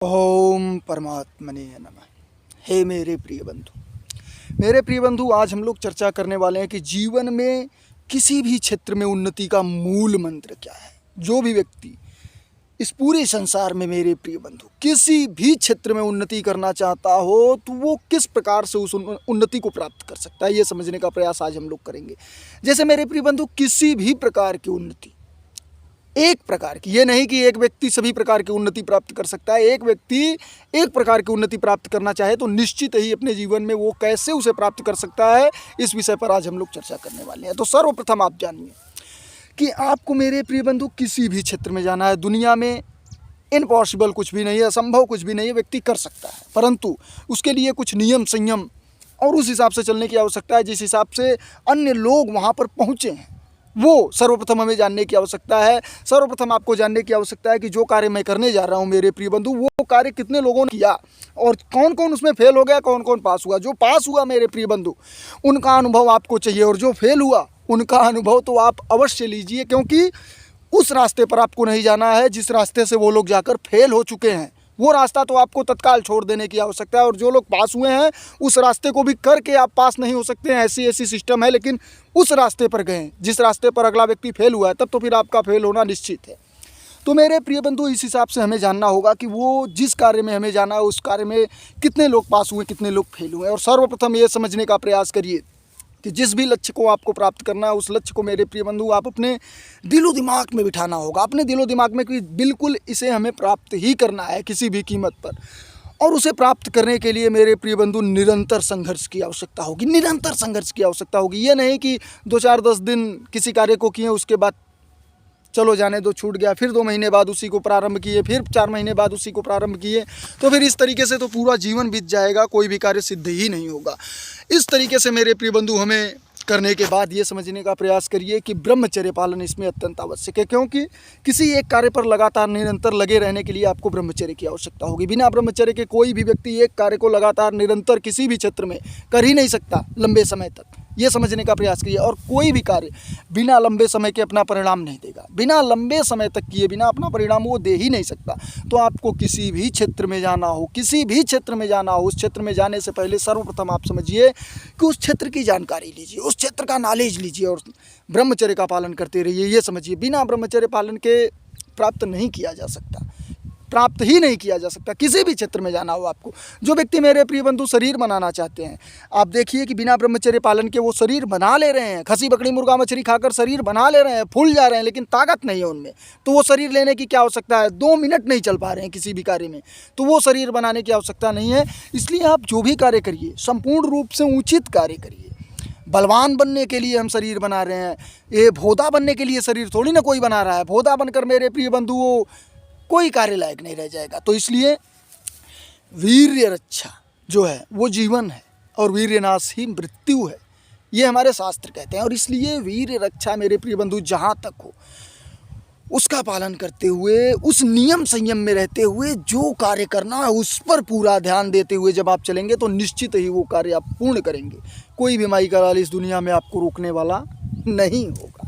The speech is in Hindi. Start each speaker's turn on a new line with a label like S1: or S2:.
S1: ओम परमात्मने नमः। हे मेरे प्रिय बंधु, आज हम लोग चर्चा करने वाले हैं कि जीवन में किसी भी क्षेत्र में उन्नति का मूल मंत्र क्या है। जो भी व्यक्ति इस पूरे संसार में, मेरे प्रिय बंधु, किसी भी क्षेत्र में उन्नति करना चाहता हो तो वो किस प्रकार से उस उन्नति को प्राप्त कर सकता है, ये समझने का प्रयास आज हम लोग करेंगे। जैसे मेरे प्रिय बंधु, किसी भी प्रकार की उन्नति, एक प्रकार की, ये नहीं कि एक व्यक्ति सभी प्रकार की उन्नति प्राप्त कर सकता है। एक व्यक्ति एक प्रकार की उन्नति प्राप्त करना चाहे तो निश्चित ही अपने जीवन में वो कैसे उसे प्राप्त कर सकता है, इस विषय पर आज हम लोग चर्चा करने वाले हैं। तो सर्वप्रथम आप जानिए कि आपको, मेरे प्रिय बंधु, किसी भी क्षेत्र में जाना है। दुनिया में इम्पॉसिबल कुछ भी नहीं है, असंभव कुछ भी नहीं है, व्यक्ति कर सकता है, परंतु उसके लिए कुछ नियम संयम और उस हिसाब से चलने की आवश्यकता है जिस हिसाब से अन्य लोग वहाँ पर पहुँचे हैं, वो सर्वप्रथम हमें जानने की आवश्यकता है। सर्वप्रथम आपको जानने की आवश्यकता है कि जो कार्य मैं करने जा रहा हूँ मेरे प्रिय बंधु, वो कार्य कितने लोगों ने किया और कौन कौन उसमें फेल हो गया, कौन कौन पास हुआ। जो पास हुआ मेरे प्रिय बंधु, उनका अनुभव आपको चाहिए, और जो फेल हुआ उनका अनुभव तो आप अवश्य लीजिए, क्योंकि उस रास्ते पर आपको नहीं जाना है जिस रास्ते से वो लोग जाकर फेल हो चुके हैं। वो रास्ता तो आपको तत्काल छोड़ देने की आवश्यकता है, और जो लोग पास हुए हैं उस रास्ते को भी करके आप पास नहीं हो सकते हैं। ऐसी सिस्टम है, लेकिन उस रास्ते पर गए जिस रास्ते पर अगला व्यक्ति फेल हुआ है, तब तो फिर आपका फेल होना निश्चित है। तो मेरे प्रिय बंधु, इस हिसाब से हमें जानना होगा कि वो जिस कार्य में हमें जाना है उस कार्य में कितने लोग पास हुए, कितने लोग फेल हुए। और सर्वप्रथम ये समझने का प्रयास करिए कि जिस भी लक्ष्य को आपको प्राप्त करना है, उस लक्ष्य को मेरे प्रिय बंधु आप अपने दिलो दिमाग में बिठाना होगा, अपने दिलो दिमाग में कि बिल्कुल इसे हमें प्राप्त ही करना है किसी भी कीमत पर। और उसे प्राप्त करने के लिए मेरे प्रिय बंधु निरंतर संघर्ष की आवश्यकता होगी, निरंतर संघर्ष की आवश्यकता होगी। ये नहीं कि 2-4-10 दिन किसी कार्य को किए, उसके बाद चलो जाने दो, छूट गया, फिर 2 महीने बाद उसी को प्रारंभ किए, फिर 4 महीने बाद उसी को प्रारंभ किए, तो फिर इस तरीके से तो पूरा जीवन बीत जाएगा, कोई भी कार्य सिद्ध ही नहीं होगा। इस तरीके से मेरे प्रिय बंधु हमें करने के बाद ये समझने का प्रयास करिए कि ब्रह्मचर्य पालन इसमें अत्यंत आवश्यक है, क्योंकि किसी एक कार्य पर लगातार निरंतर लगे रहने के लिए आपको ब्रह्मचर्य की आवश्यकता होगी। बिना ब्रह्मचर्य के कोई भी व्यक्ति एक कार्य को लगातार निरंतर किसी भी क्षेत्र में कर ही नहीं सकता लंबे समय तक, ये समझने का प्रयास कीजिए। और कोई भी कार्य बिना लंबे समय के अपना परिणाम नहीं देगा, बिना लंबे समय तक किए बिना अपना परिणाम वो दे ही नहीं सकता। तो आपको किसी भी क्षेत्र में जाना हो, किसी भी क्षेत्र में जाना हो, उस क्षेत्र में जाने से पहले सर्वप्रथम आप समझिए कि उस क्षेत्र की जानकारी लीजिए, उस क्षेत्र का नॉलेज लीजिए और ब्रह्मचर्य का पालन करते रहिए। ये समझिए, बिना ब्रह्मचर्य पालन के प्राप्त नहीं किया जा सकता, प्राप्त ही नहीं किया जा सकता। किसी भी क्षेत्र में जाना हो आपको, जो व्यक्ति मेरे प्रिय बंधु शरीर बनाना चाहते हैं, आप देखिए कि बिना ब्रह्मचर्य पालन के वो शरीर बना ले रहे हैं, खसी बकरी मुर्गा मछली खाकर शरीर बना ले रहे हैं, फूल जा रहे हैं, लेकिन ताकत नहीं है उनमें। तो वो शरीर लेने की क्या आवश्यकता है, 2 मिनट नहीं चल पा रहे हैं किसी भी कार्य में, तो वो शरीर बनाने की आवश्यकता नहीं है। इसलिए आप जो भी कार्य करिए संपूर्ण रूप से उचित कार्य करिए। बलवान बनने के लिए हम शरीर बना रहे हैं, ये भोदा बनने के लिए शरीर थोड़ी ना कोई बना रहा है। भोदा बनकर मेरे प्रिय बंधु वो कोई कार्य लायक नहीं रह जाएगा। तो इसलिए वीर्य रक्षा जो है वो जीवन है, और वीर्य नाश ही मृत्यु है, ये हमारे शास्त्र कहते हैं। और इसलिए वीर्य रक्षा मेरे प्रिय बंधु जहाँ तक हो उसका पालन करते हुए, उस नियम संयम में रहते हुए जो कार्य करना है उस पर पूरा ध्यान देते हुए जब आप चलेंगे तो निश्चित ही वो कार्य आप पूर्ण करेंगे। कोई भी माई का लाल इस दुनिया में आपको रोकने वाला नहीं होगा।